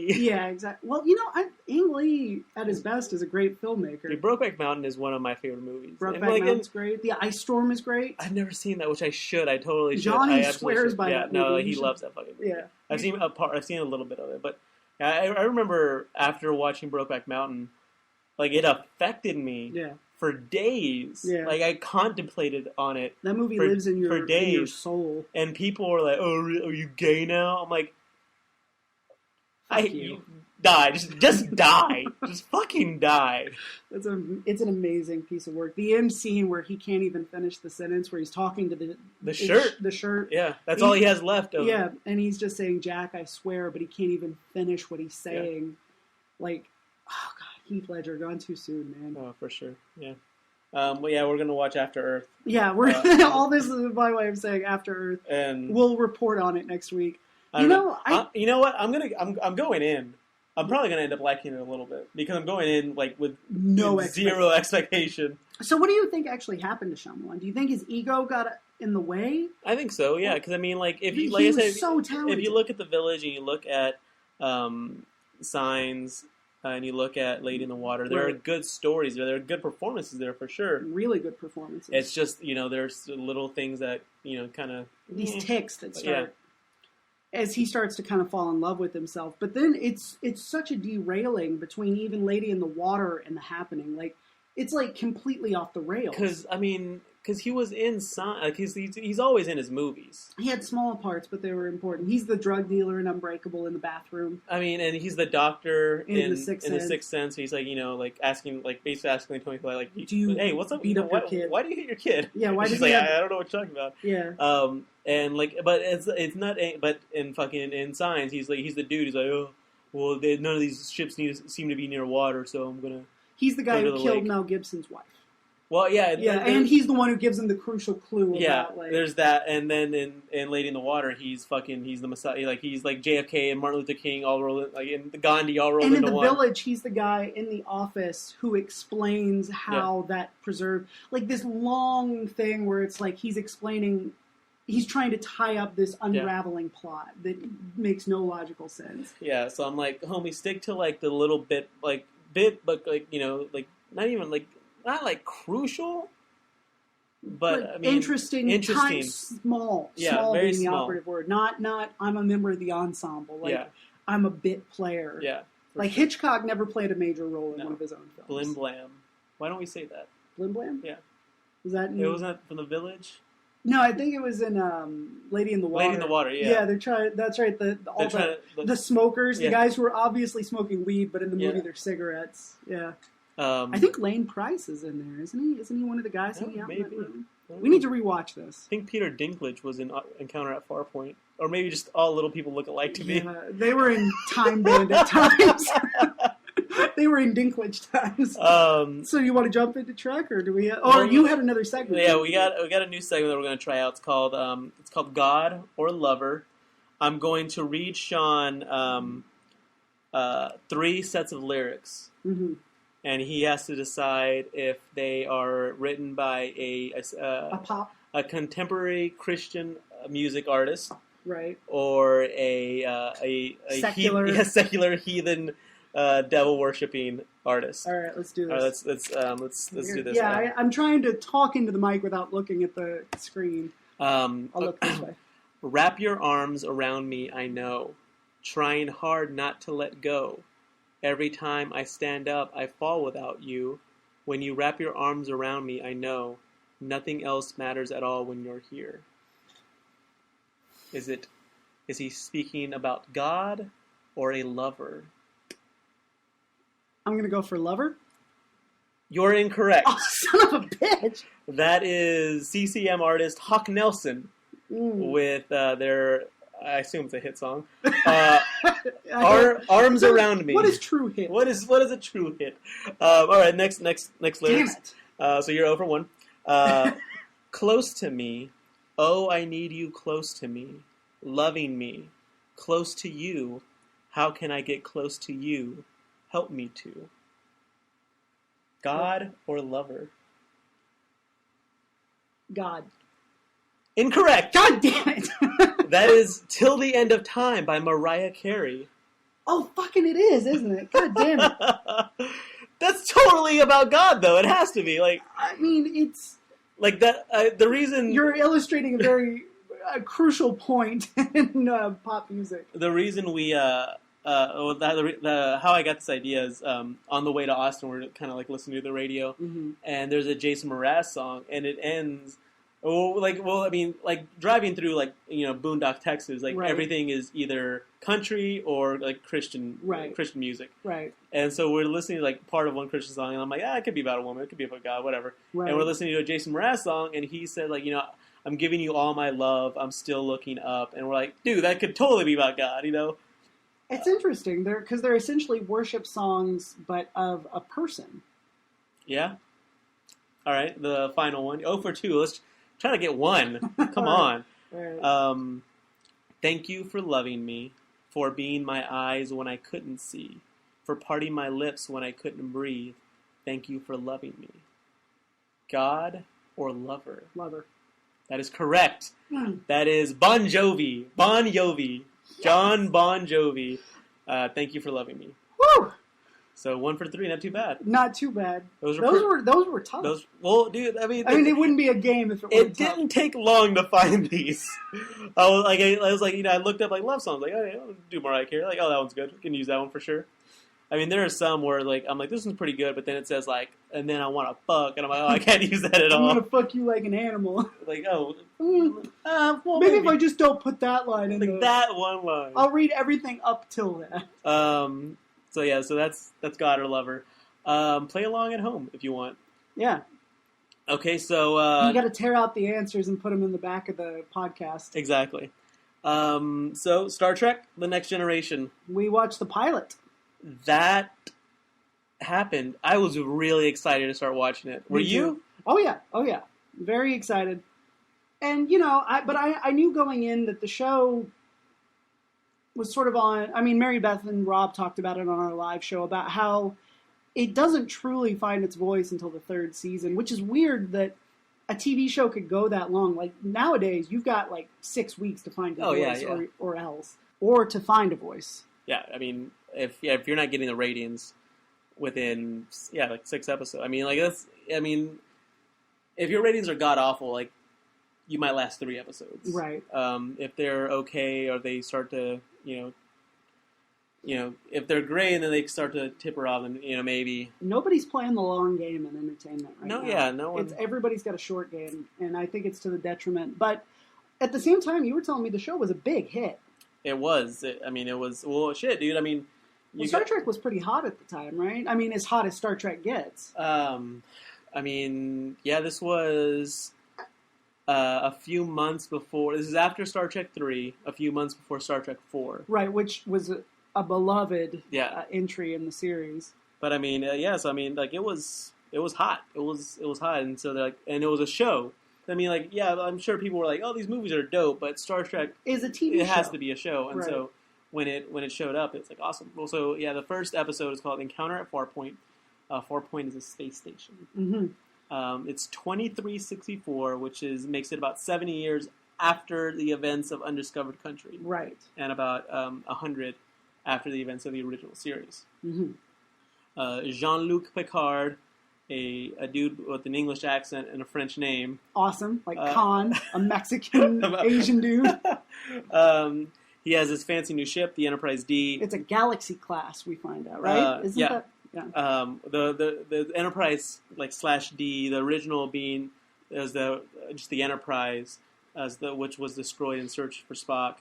Lee. Yeah, exactly. Well, Ang Lee at his best is a great filmmaker. Dude, Brokeback Mountain is one of my favorite movies. Brokeback Mountain's great. The Ice Storm is great. I've never seen that, which I should. I totally should. Johnny swears by that movie. No, he loves that fucking movie. Yeah. I've seen a little bit of it, but I remember after watching Brokeback Mountain, like it affected me. Yeah. For days. Yeah. Like, I contemplated on it. That movie lives in your soul. And people were like, oh, are you gay now? I'm like, you. Die. Just die. Just fucking die. It's an amazing piece of work. The end scene where he can't even finish the sentence, where he's talking to the shirt. The shirt. Yeah, that's all he has left of Yeah, and he's just saying, Jack, I swear, but he can't even finish what he's saying. Yeah. Like, oh, God. Heath Ledger, gone too soon, man. Oh, for sure. Yeah. Well, yeah, we're gonna watch After Earth. Yeah, we're all this is my way of saying After Earth, and we'll report on it next week. You know what? I'm going in. I'm probably gonna end up liking it a little bit because I'm going in like with zero expectation. So, what do you think actually happened to Shyamalan? Do you think his ego got in the way? I think so. Yeah, because I mean, like if you so talented. If you look at The Village and you look at Signs. And you look at Lady in the Water, there are good stories there. There are good performances there for sure. Really good performances. It's just, there's little things that, kind of... These ticks that start... Yeah. As he starts to kind of fall in love with himself. But then it's such a derailing between even Lady in the Water and The Happening. Like, it's like completely off the rails. Because he was in he's always in his movies. He had small parts, but they were important. He's the drug dealer in Unbreakable in the bathroom. I mean, and he's the doctor in The Sixth Sense. He's like, basically asking Tony Collette, like, hey, what's up? Beat up your kid? Why do you hit your kid? Yeah, why? She's like, I don't know what you're talking about. Yeah. And like, but it's not. But in Signs, he's the dude. He's like, oh, well, none of these ships seem to be near water, so I'm gonna. He's the guy who killed Mel Gibson's wife. Well, yeah, and he's the one who gives him the crucial clue. About, there's that, and then in Lady in the Water, he's the Messiah. Like he's like JFK and Martin Luther King all rolled, like in the Gandhi all rolled into one. And in The Village, he's the guy in the office who explains how that preserved, like this long thing where it's like he's explaining. He's trying to tie up this unraveling plot that makes no logical sense. Yeah, so I'm like, homie, stick to like the little bit, but like like not even like. Not like crucial, but I mean, interesting. Small very being the small. operative word. Not. I'm a member of the ensemble. Like I'm a bit player. Yeah. Like sure. Hitchcock never played a major role in one of his own films. Blim Blam. Why don't we say that? Blim Blam? Yeah. Was that? It wasn't from The Village. No, I think it was in Lady in the Water. Lady in the Water, yeah. Yeah, they're trying. That's right. The smokers, the guys who are obviously smoking weed, but in the movie they're cigarettes. Yeah. I think Lane Price is in there, isn't he? Isn't he one of the guys hanging out in that room? We need to rewatch this. I think Peter Dinklage was in Encounter at Farpoint. Or maybe just all little people look alike to me. They were in Time Bandit times. They were in Dinklage times. So you want to jump into Trek, or do we? You had another segment. Yeah, we got a new segment that we're going to try out. It's called God or Lover. I'm going to read Sean 3 sets of lyrics. Mm-hmm. And he has to decide if they are written by a contemporary Christian music artist, right, or a secular heathen devil worshipping artist. All right, let's do this. All right, let's do this. Yeah, I'm trying to talk into the mic without looking at the screen. I'll look this way. Wrap your arms around me, I know, trying hard not to let go. Every time I stand up, I fall without you. When you wrap your arms around me, I know nothing else matters at all when you're here. Is he speaking about God or a lover? I'm going to go for lover. You're incorrect. Oh, son of a bitch. That is CCM artist Hawk Nelson with their... I assume it's a hit song. Arms around me. What is true hit? What is a true hit? All right, next lyrics. Damn it. So you're 0 for 1. Close to me. Oh, I need you close to me. Loving me. Close to you. How can I get close to you? Help me to. God or lover? God. Incorrect. God damn it. That is Till the End of Time by Mariah Carey. Oh, fucking it is, isn't it? God damn it. That's totally about God, though. It has to be. Like, I mean, it's... Like, that. The reason... You're illustrating a very crucial point in pop music. The reason we... how I got this idea is on the way to Austin, we're kind of like listening to the radio, and there's a Jason Mraz song, and it ends... driving through, Boondock, Texas, everything is either country or, Christian Christian music. Right. And so we're listening to, part of one Christian song, and I'm like, it could be about a woman, it could be about God, whatever. Right. And we're listening to a Jason Mraz song, and he said, I'm giving you all my love, I'm still looking up. And we're like, dude, that could totally be about God, It's interesting, because they're essentially worship songs, but of a person. Yeah. All right, the final one. 0 for 2, let's... Try to get one. Come on. Right. Thank you for loving me, for being my eyes when I couldn't see, for parting my lips when I couldn't breathe. Thank you for loving me. God or lover? Lover. That is correct. That is Bon Jovi. Bon Jovi. John Bon Jovi. Thank you for loving me. Woo! So 1 for 3, not too bad. Not too bad. Those were tough. Dude, it wouldn't be a game if it weren't It didn't take long to find these. I looked up love songs. I'll do Mariah Carey. That one's good. I can use that one for sure. I mean, there are some where I'm like, this one's pretty good, but then it says and then I want to fuck, and I'm like, I can't use that at all. I'm gonna fuck you like an animal. Maybe if I just don't put that line in. That one line. I'll read everything up till that. So that's God or lover. Play along at home if you want. Yeah. Okay, so... you got to tear out the answers and put them in the back of the podcast. Exactly. So, Star Trek, The Next Generation. We watched the pilot. That happened. I was really excited to start watching it. Were you? Oh, yeah. Very excited. And, I knew going in that the show... was sort of on... I mean, Mary Beth and Rob talked about it on our live show, about how it doesn't truly find its voice until the 3rd season, which is weird that a TV show could go that long. Nowadays, you've got 6 weeks to find a voice or else. Or to find a voice. Yeah, I mean, if you're not getting the ratings within, 6 episodes, if your ratings are god-awful, you might last 3 episodes. Right. If they're okay, or they start to, if they're great and then they start to tipper off, then, maybe. Nobody's playing the long game in entertainment right now. No one. Everybody's got a short game, and I think it's to the detriment. But at the same time, you were telling me the show was a big hit. It was. It was, well, shit, dude. I mean, Star Trek was pretty hot at the time, right? I mean, as hot as Star Trek gets. This was... a few months before... This is after Star Trek 3, a few months before Star Trek 4. Right, which was a beloved entry in the series. But, it was hot. It was hot, and so, and it was a show. I'm sure people were like, oh, these movies are dope, but Star Trek... is a TV show. It has to be a show, and so when it showed up, it's awesome. Well, so, the first episode is called Encounter at Farpoint. Farpoint is a space station. Mm-hmm. It's 2364, which makes it about 70 years after the events of Undiscovered Country. Right. And about 100 after the events of the original series. Mm-hmm. Jean-Luc Picard, a dude with an English accent and a French name. Awesome. Khan, a Mexican Asian dude. He has his fancy new ship, the Enterprise D. It's a Galaxy class, we find out, right? Isn't that... Yeah. The Enterprise /D, the original being as just the Enterprise which was destroyed in search for Spock.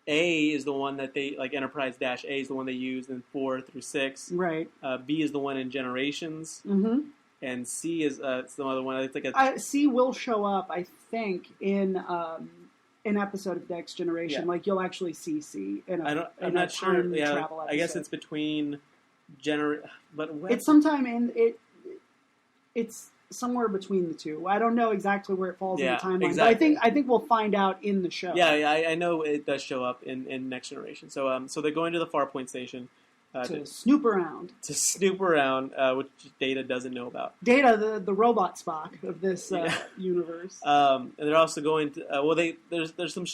A is the one that they Enterprise-A is the one they used in 4 through 6. Right. B is the one in Generations. Mm-hmm. And C is some other one. It's C will show up, I think, in an episode of Next Generation. Yeah. you'll actually see C in I'm not sure. Yeah, travel episode. I guess it's between but it's sometime in it. It's somewhere between the two. I don't know exactly where it falls in the timeline. Exactly. But I think we'll find out in the show. Yeah, I know it does show up in Next Generation. So they're going to the Farpoint station to snoop around. Which Data doesn't know about. Data, the robot Spock of this universe. And they're also going to. There's some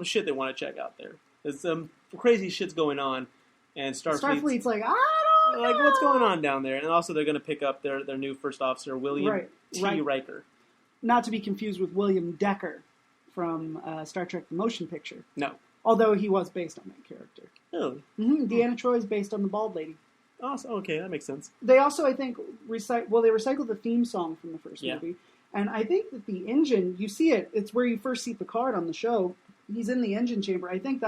shit they want to check out there. There's some crazy shit's going on. And Starfleet's like, I don't know. Like, what's going on down there? And also they're going to pick up their new first officer, William T. Riker. Not to be confused with William Decker from Star Trek The Motion Picture. No. Although he was based on that character. Really? Mm-hmm. Deanna Troi is based on the bald lady. Awesome. Okay, that makes sense. They also, I think, they recycled the theme song from the first movie. And I think that the engine, you see it, it's where you first see Picard on the show. He's in the engine chamber. I think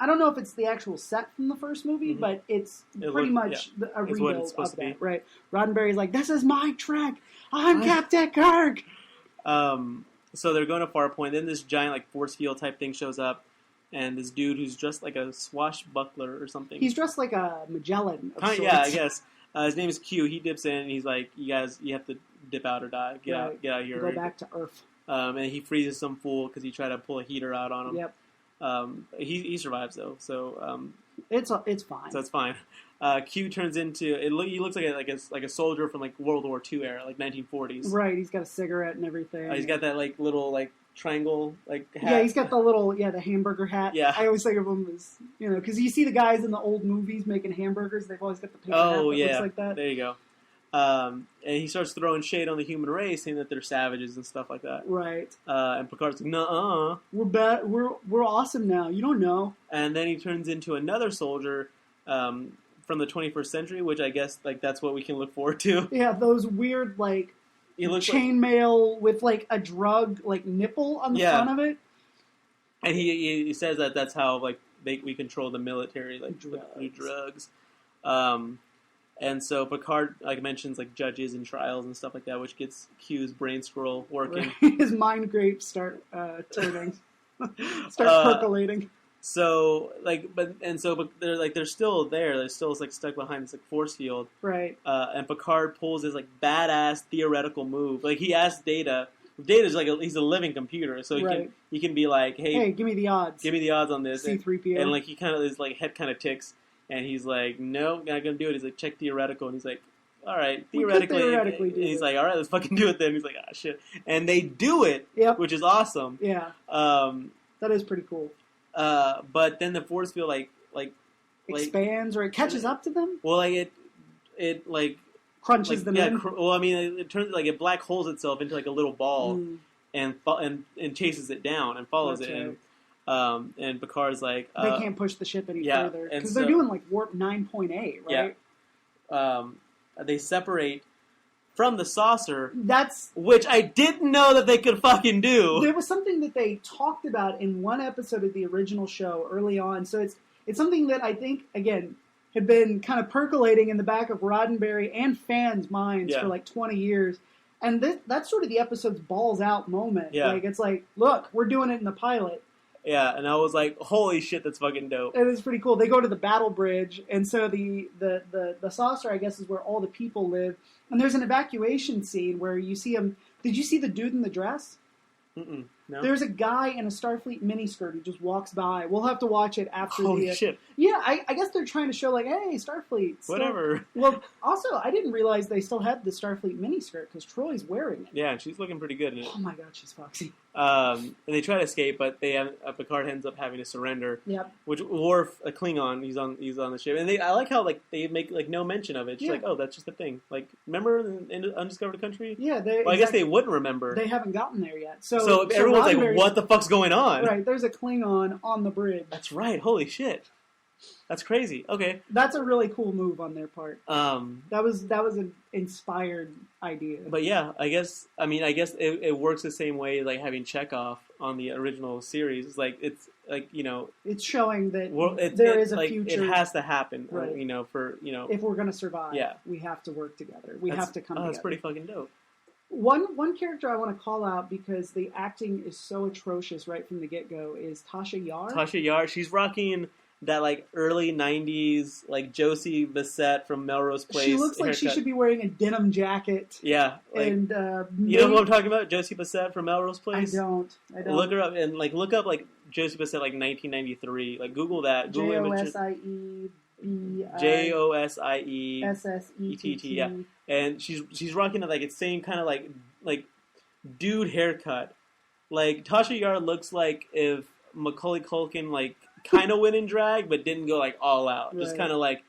I don't know if it's the actual set from the first movie, but it's pretty much a rebuild of that, right? Roddenberry's like, this is my Trek. I'm Captain Kirk. So they're going to Farpoint. Then this giant like force field type thing shows up, and this dude who's dressed like a swashbuckler or something. He's dressed like a Magellan of sorts. Yeah, I guess. His name is Q. He dips in, and he's like, you guys, you have to dip out or die. Get out of here. Go back to Earth. And he freezes some fool because he tried to pull a heater out on him. Yep. He survives though, so it's fine. So it's fine. Q turns into he looks like a soldier from like World War II era, like 1940s. Right. He's got a cigarette and everything. He's got that like little like triangle like hat. Yeah, he's got the hamburger hat. Yeah. I always think of him as because you see the guys in the old movies making hamburgers. They've always got the paper hat that looks like that. There you go. And he starts throwing shade on the human race, saying that they're savages and stuff like that. Right. And Picard's like, "Nuh-uh. We're bad. We're awesome now. You don't know." And then he turns into another soldier from the 21st century, which I guess like that's what we can look forward to. Yeah, those weird like chainmail with like a drug like nipple on the front of it. And he says that that's how like we control the military like through drugs. And so Picard like mentions like judges and trials and stuff like that, which gets Q's brain scroll working. Right. His mind grapes start turning, percolating. So but they're still there. They're still like stuck behind this like force field. Right. And Picard pulls his like badass theoretical move. Like he asks Data. Data's like he's a living computer, so he can be like, hey, give me the odds. Give me the odds on this. C-3PO. And like he kind of his like head kind of ticks. And he's like, no, not gonna do it. He's like, check theoretical. And he's like, all right, theoretically. And he's like, all right, let's fucking do it then. He's like, ah, shit. And they do it, which is awesome. Yeah. That is pretty cool. But then the force field like expands or it catches up to them. Well, like it like crunches them in. Well, I mean, it turns like it black holes itself into like a little ball and chases it down and follows it. Right. And Picard's like... they can't push the ship any further. Because they're doing like warp 9.8, right? Yeah. They separate from the saucer. That's... Which I didn't know that they could fucking do. There was something that they talked about in one episode of the original show early on. So it's something that I think, again, had been kind of percolating in the back of Roddenberry and fans' minds for like 20 years. And that's sort of the episode's balls out moment. Yeah. Like, it's like, look, we're doing it in the pilot. Yeah, and I was like, holy shit, that's fucking dope. It was pretty cool. They go to the battle bridge, and so the saucer, I guess, is where all the people live. And there's an evacuation scene where you see him. Did you see the dude in the dress? Mm-mm. No. There's a guy in a Starfleet miniskirt who just walks by. We'll have to watch it after Holy shit. Yeah, I guess they're trying to show like, hey, Starfleet. Whatever. Well, also, I didn't realize they still had the Starfleet miniskirt because Troy's wearing it. Yeah, and she's looking pretty good in it. Oh my god, she's foxy. And they try to escape, but Picard ends up having to surrender. Yep. Which Worf, a Klingon, he's on the ship, and I like how like they make like no mention of it. She's like, oh, that's just a thing. Like, remember in Undiscovered Country? Yeah. I guess they wouldn't remember. They haven't gotten there yet. So everyone's like, what the fuck's going on? Right. There's a Klingon on the bridge. That's right. Holy shit. That's crazy. Okay. That's a really cool move on their part. That was an inspired idea. But yeah, I guess it works the same way like having Chekhov on the original series. It's like it's showing that there is a future. It has to happen, right? If we're going to survive, we have to work together. We have to come together. That's pretty fucking dope. One character I want to call out because the acting is so atrocious right from the get-go is Tasha Yar. Tasha Yar, she's rocking that like early 90s like Josie Bissett from Melrose Place. She looks like she should be wearing a denim jacket. Yeah. Like, and you know who I'm talking about? Josie Bissett from Melrose Place? I don't. Look her up and like look up like Josie Bissett like 1993. Like Google that. Josie Josie yeah. And she's rocking like its same kind of like dude haircut. Like Tasha Yar looks like if Macaulay Culkin like kind of went in drag, but didn't go like all out. Right. Just kind of like